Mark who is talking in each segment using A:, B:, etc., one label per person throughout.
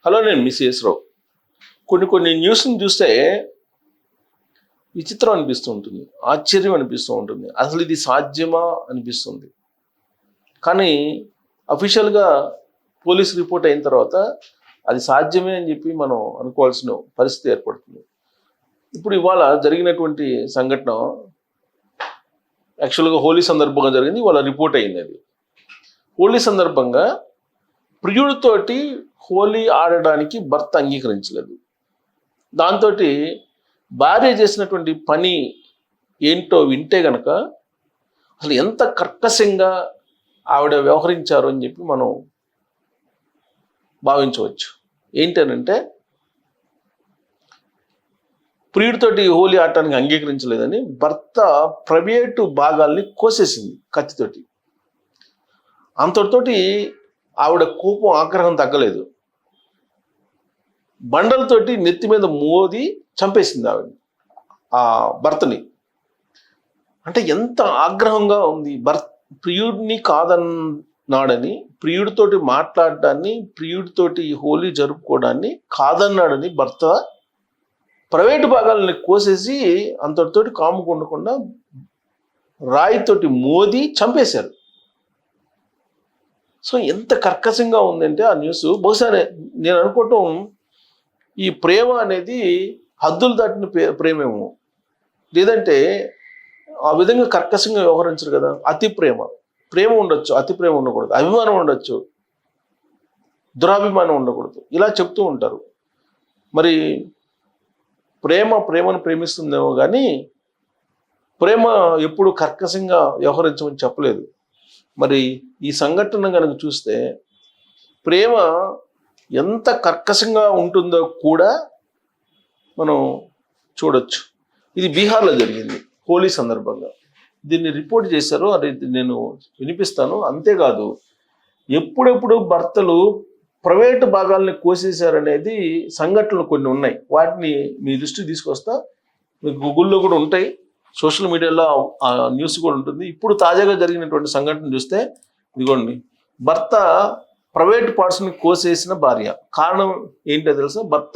A: Hello, నేను miss రావు. కొన్ని న్యూస్ని చూస్తే విచిత్రం అనిపిస్తూ ఉంటుంది, ఆశ్చర్యం అనిపిస్తూ ఉంటుంది. అసలు ఇది సాధ్యమా అనిపిస్తుంది. కానీ అఫీషియల్గా పోలీస్ రిపోర్ట్ అయిన తర్వాత అది సాధ్యమే అని చెప్పి మనం అనుకోవాల్సిన పరిస్థితి ఏర్పడుతుంది. ఇప్పుడు ఇవాళ జరిగినటువంటి సంఘటన యాక్చువల్గా హోలీ సందర్భంగా జరిగింది. ఇవాళ రిపోర్ట్ అయింది. అది హోలీ సందర్భంగా ప్రియుడితోటి హోలీ ఆడడానికి భర్త అంగీకరించలేదు. దాంతో భార్య చేసినటువంటి పని ఏంటో వింటే గనక అసలు ఎంత కర్కశంగా ఆవిడ వ్యవహరించారు అని చెప్పి మనం భావించవచ్చు. ఏంటనంటే, ప్రియుడితోటి హోలీ ఆడటానికి అంగీకరించలేదని భర్త ప్రైవేటు భాగాల్ని కోసేసింది కత్తితోటి. అంతటితోటి ఆవిడ కోపం, ఆగ్రహం తగ్గలేదు. బండలతోటి నెత్తి మీద మోది చంపేసింది ఆవిడ ఆ భర్తని. అంటే ఎంత ఆగ్రహంగా ఉంది. ప్రియుడిని కాదన్నాడని, ప్రియుడితోటి మాట్లాడడాన్ని, ప్రియుడితోటి హోలీ జరుపుకోవడాన్ని కాదన్నాడని భర్త ప్రైవేటు భాగాలని కోసేసి అంతటితోటి కాముకుండకుండా రాయితోటి మోది చంపేశారు. సో ఎంత కర్కశంగా ఉందంటే ఆ న్యూస్. బహుశా నేను అనుకోవటం, ఈ ప్రేమ అనేది హద్దులు దాటిన ప్రేమేమో, లేదంటే ఆ విధంగా కర్కశంగా వ్యవహరించరు కదా. అతి ప్రేమ ఉండొచ్చు, అతి ప్రేమ ఉండకూడదు. అభిమానం ఉండొచ్చు, దురాభిమానం ఉండకూడదు. ఇలా చెప్తూ ఉంటారు. మరి ప్రేమను ప్రేమిస్తుందేమో కానీ ప్రేమ ఎప్పుడు కర్కశంగా వ్యవహరించమని చెప్పలేదు. మరి ఈ సంఘటన కనుక చూస్తే ప్రేమ ఎంత కర్కశంగా ఉంటుందో కూడా మనం చూడొచ్చు. ఇది బీహార్లో జరిగింది హోలీ సందర్భంగా. దీన్ని రిపోర్ట్ చేశారు, అది నేను వినిపిస్తాను. అంతేకాదు, ఎప్పుడెప్పుడు భర్తలు ప్రైవేటు భాగాల్ని కోసేశారనేది సంఘటనలు కొన్ని ఉన్నాయి. వాటిని మీ దృష్టికి తీసుకొస్తా. మీకు గూగుల్లో కూడా ఉంటాయి, సోషల్ మీడియాలో ఆ న్యూస్ కూడా ఉంటుంది. ఇప్పుడు తాజాగా జరిగినటువంటి సంఘటన చూస్తే, ఇదిగోండి, భర్త ప్రైవేట్ పార్ట్స్ని కోసేసిన భార్య. కారణం ఏంటో తెలుసా? భర్త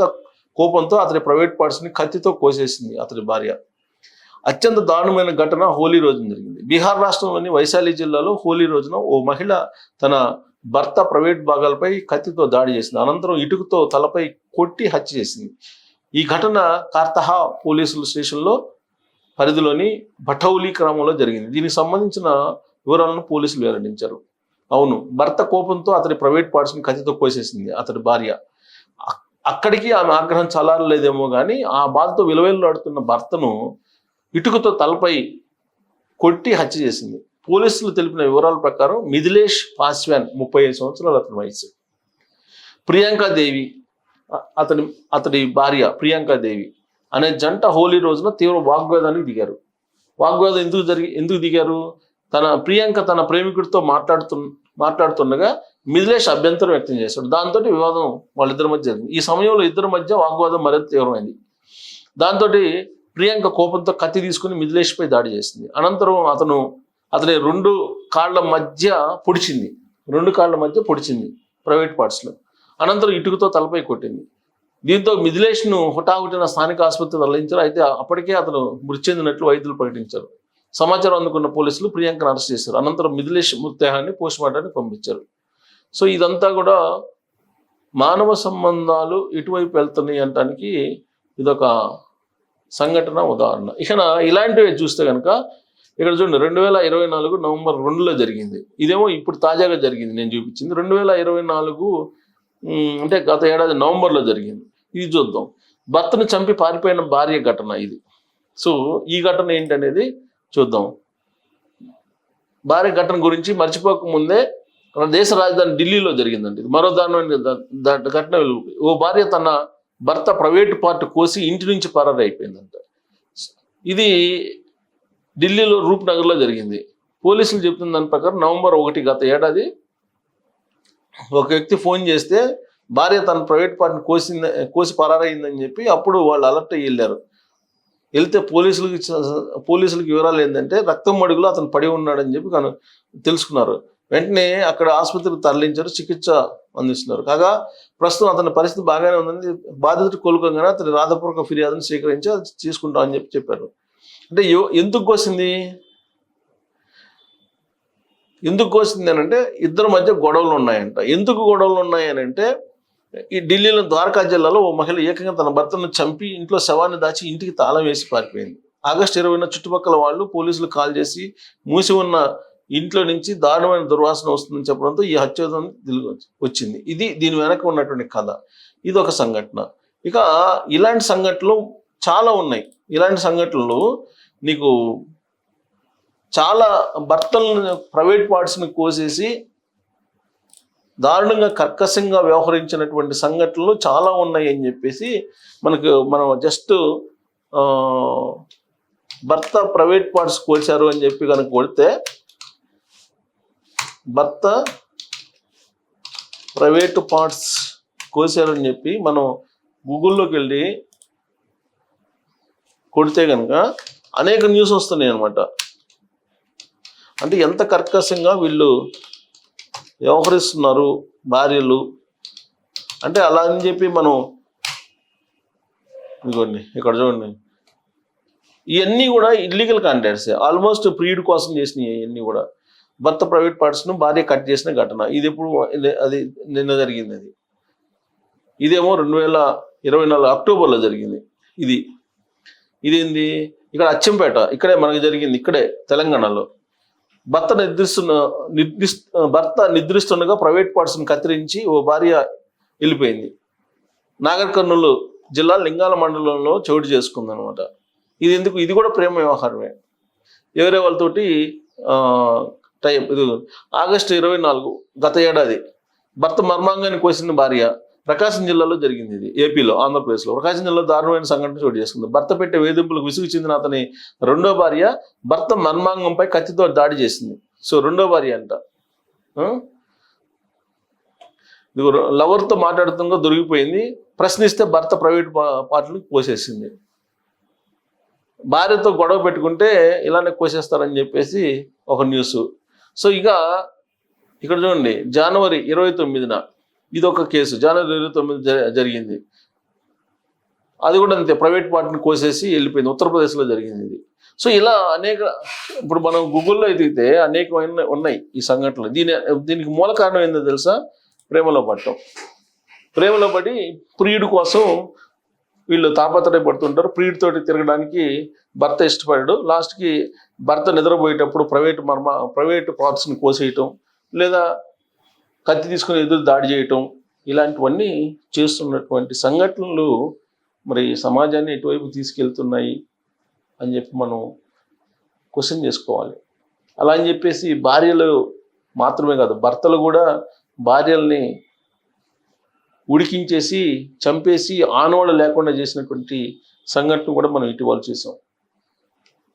A: కోపంతో అతని ప్రైవేట్ పార్ట్స్ని కత్తితో కోసేసింది అతని భార్య. అత్యంత దారుణమైన ఘటన హోలీ రోజున జరిగింది. బీహార్ రాష్ట్రంలోని వైశాలి జిల్లాలో హోలీ రోజున ఓ మహిళ తన భర్త ప్రైవేట్ భాగాలపై కత్తితో దాడి చేసింది. అనంతరం ఇటుకతో తలపై కొట్టి హత్య చేసింది. ఈ ఘటన కార్తహా పోలీసుల స్టేషన్లో పరిధిలోని భటౌలి గ్రామంలో జరిగింది. దీనికి సంబంధించిన వివరాలను పోలీసులు వెల్లడించారు. అవును, భర్త కోపంతో అతని ప్రైవేట్ పార్ట్స్ని కత్తితో కోసేసింది అతడి భార్య. అక్కడికి ఆమె ఆగ్రహం చల్లారలేదేమో కానీ ఆ బాధతో విలువెల్లాడుతున్న భర్తను ఇటుకతో తలపై కొట్టి హత్య చేసింది. పోలీసులు తెలిపిన వివరాల ప్రకారం మిథిలేష్ పాస్వాన్ 35 సంవత్సరాలు అతని వయసు. ప్రియాంకాదేవి అతడి భార్య ప్రియాంకాదేవి అనే జంట హోలీ రోజున తీవ్ర వాగ్వాదానికి దిగారు. వాగ్వాదం ఎందుకు దిగారు? ప్రియాంక తన ప్రేమికుడితో మాట్లాడుతుండగా మిథిలేష్ అభ్యంతరం వ్యక్తం చేశాడు. దాంతో వివాదం వాళ్ళిద్దరి మధ్య జరిగింది. ఈ సమయంలో ఇద్దరి మధ్య వాగ్వాదం మరింత తీవ్రమైంది. దాంతో ప్రియాంక కోపంతో కత్తి తీసుకుని మిథిలేష్పై దాడి చేసింది. అనంతరం అతని రెండు కాళ్ళ మధ్య పొడిచింది ప్రైవేట్ పార్ట్స్లో. అనంతరం ఇటుకతో తలపై కొట్టింది. దీంతో మిథిలేష్ను హుటాహుటిన స్థానిక ఆసుపత్రికి తరలించారు. అయితే అప్పటికే అతను మృతి చెందినట్లు వైద్యులు ప్రకటించారు. సమాచారం అందుకున్న పోలీసులు ప్రియాంకను అరెస్ట్ చేశారు. అనంతరం మిథిలేష్ మృతదేహాన్ని పోస్ట్మార్టానికి పంపించారు. సో ఇదంతా కూడా మానవ సంబంధాలు ఎటువైపు వెళ్తున్నాయి అనడానికి ఇదొక సంఘటన, ఉదాహరణ. ఇక ఇలాంటివి చూస్తే కనుక ఇక్కడ చూడండి, 2024 నవంబర్ 2లో జరిగింది. ఇదేమో ఇప్పుడు తాజాగా జరిగింది, నేను చూపించింది 2024 అంటే గత ఏడాది నవంబర్లో జరిగింది. ఇది చూద్దాం. భర్తను చంపి పారిపోయిన భార్య ఘటన ఇది. సో ఈ ఘటన ఏంటనేది చూద్దాం. భార్య ఘటన గురించి మర్చిపోకముందే దేశ రాజధాని ఢిల్లీలో జరిగిందండి. మరో దారుణమైన ఘటన. ఓ భార్య తన భర్త ప్రైవేటు పార్ట్ కోసి ఇంటి నుంచి పరారు అయిపోయిందంట. ఇది ఢిల్లీలో రూప్ నగర్లో జరిగింది. పోలీసులు చెప్తున్న దాని ప్రకారం నవంబర్ 1 గత ఏడాది ఒక వ్యక్తి ఫోన్ చేస్తే భార్య తన ప్రైవేట్ పార్ట్ని కోసి పరారైందని చెప్పి అప్పుడు వాళ్ళు అలర్ట్ అయ్యి వెళ్ళారు. వెళ్తే పోలీసులకి వివరాలు ఏంటంటే రక్తం మడుగులో అతను పడి ఉన్నాడని చెప్పి తెలుసుకున్నారు. వెంటనే అక్కడ ఆసుపత్రికి తరలించారు, చికిత్స అందిస్తున్నారు. కాగా ప్రస్తుతం అతని పరిస్థితి బాగానే ఉందని, బాధితుడు కోలుకోగానే అతని రాతపూర్వక ఫిర్యాదును స్వీకరించి అది తీసుకుంటామని చెప్పారు. అంటే ఎందుకు కోసింది అని అంటే ఇద్దరి మధ్య గొడవలు ఉన్నాయంట. ఎందుకు గొడవలు ఉన్నాయనంటే ఈ ఢిల్లీలో ద్వారకా జిల్లాలో ఓ మహిళ ఏకంగా తన భర్తను చంపి ఇంట్లో శవాన్ని దాచి ఇంటికి తాళం వేసి పారిపోయింది. ఆగస్టు 20న చుట్టుపక్కల వాళ్ళు పోలీసులు కాల్ చేసి మూసి ఉన్న ఇంట్లో నుంచి దారుణమైన దుర్వాసన వస్తుందని చెప్పడంతో ఈ హత్యోదం వచ్చింది. ఇది దీని వెనక ఉన్నటువంటి కథ. ఇది ఒక సంఘటన. ఇక ఇలాంటి సంఘటనలు చాలా ఉన్నాయి. ఇలాంటి సంఘటనలు నీకు చాలా భర్తలను ప్రైవేట్ పార్ట్స్ని కోసేసి దారుణంగా కర్కశంగా వ్యవహరించినటువంటి సంఘటనలు చాలా ఉన్నాయి అని చెప్పేసి మనం జస్ట్ భర్త ప్రైవేట్ పార్ట్స్ కోల్చారు అని చెప్పి కనుక కొడితే, భర్త ప్రైవేట్ పార్ట్స్ కోసారు అని చెప్పి మనం గూగుల్లోకి వెళ్ళి కొడితే కనుక అనేక న్యూస్ వస్తున్నాయి అనమాట. అంటే ఎంత కర్కశంగా వీళ్ళు వ్యవహరిస్తున్నారు భార్యలు అంటే. అలా అని చెప్పి మనం ఇదిగోండి ఇక్కడ చూడండి, ఇవన్నీ కూడా ఇల్లీగల్ కాంటాక్ట్స్, ఆల్మోస్ట్ ప్రీడ్ కోసం చేసినవి. ఇవన్నీ కూడా భర్త ప్రైవేట్ పార్ట్స్ను భార్య కట్ చేసిన ఘటన. ఇది ఎప్పుడు అది నిన్న జరిగింది. ఇదేమో 2024 అక్టోబర్లో జరిగింది. ఇదేంది ఇక్కడ అచ్చంపేట, ఇక్కడే మనకి జరిగింది, ఇక్కడే తెలంగాణలో. భర్త నిద్రిస్తుండగా ప్రైవేట్ పార్ట్స్ని కత్తిరించి ఓ భార్య వెళ్ళిపోయింది. నాగర్ కర్నూలు జిల్లా లింగాల మండలంలో చోటు చేసుకుంది అనమాట. ఇది కూడా ప్రేమ వ్యవహారమే. ఎవరే వాళ్ళతోటి ఇది ఆగస్టు 24 గత ఏడాది భర్త మర్మాంగాన్ని కోసిన భార్య ప్రకాశం జిల్లాలో జరిగింది. ఇది ఏపీలో, ఆంధ్రప్రదేశ్లో. ప్రకాశం జిల్లాలో దారుణమైన సంఘటన చోటు చేసుకుంది. భర్త పెట్టే వేధింపులకు విసుగు చెందిన అతని రెండో భార్య భర్త మర్మాంగంపై కత్తితో దాడి చేసింది. సో రెండో భార్య అంట లవర్తో మాట్లాడుతుండగా దొరికిపోయింది. ప్రశ్నిస్తే భర్త ప్రైవేట్ పార్టీలకు కోసేసింది. భార్యతో గొడవ పెట్టుకుంటే ఇలానే కోసేస్తారని చెప్పేసి ఒక న్యూస్. సో ఇక్కడ చూడండి, జనవరి 29న ఇదొక కేసు. జనవరి 29 జరిగింది. అది కూడా అంతే, ప్రైవేట్ పార్టీని కోసేసి వెళ్ళిపోయింది. ఉత్తరప్రదేశ్లో జరిగింది ఇది. సో ఇలా ఇప్పుడు మనం గూగుల్లో ఎదిగితే అనేకమైన ఉన్నాయి ఈ సంఘటనలు. దీనికి మూల కారణం ఏందో తెలుసా? ప్రేమలో పడటం. ప్రేమలో పడి ప్రియుడు కోసం వీళ్ళు తాపత్రయపడుతుంటారు. ప్రియుడి తోటి తిరగడానికి భర్త ఇష్టపడాడు. లాస్ట్కి భర్త నిద్రపోయేటప్పుడు ప్రైవేట్ పార్ట్స్ని కోసేయటం, లేదా కత్తి తీసుకుని ఎదురు దాడి చేయటం, ఇలాంటివన్నీ చేస్తున్నటువంటి సంఘటనలు మరి సమాజాన్ని ఎటువైపు తీసుకెళ్తున్నాయి అని చెప్పి మనం క్వశ్చన్ చేసుకోవాలి. అలా అని చెప్పేసి భార్యలు మాత్రమే కాదు, భర్తలు కూడా భార్యల్ని ఉడికించేసి చంపేసి ఆనవాళ్ళు లేకుండా చేసినటువంటి సంఘటన కూడా మనం ఇటీవల చూసాం.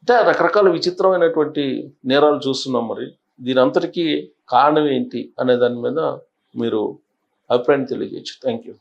A: అంటే రకరకాల విచిత్రమైనటువంటి నేరాలు చూస్తున్నాం. మరి దీని అంతటికీ కారణం ఏంటి అనే దాని మీద మీరు అభిప్రాయం తెలియజేయచ్చు. Thank you.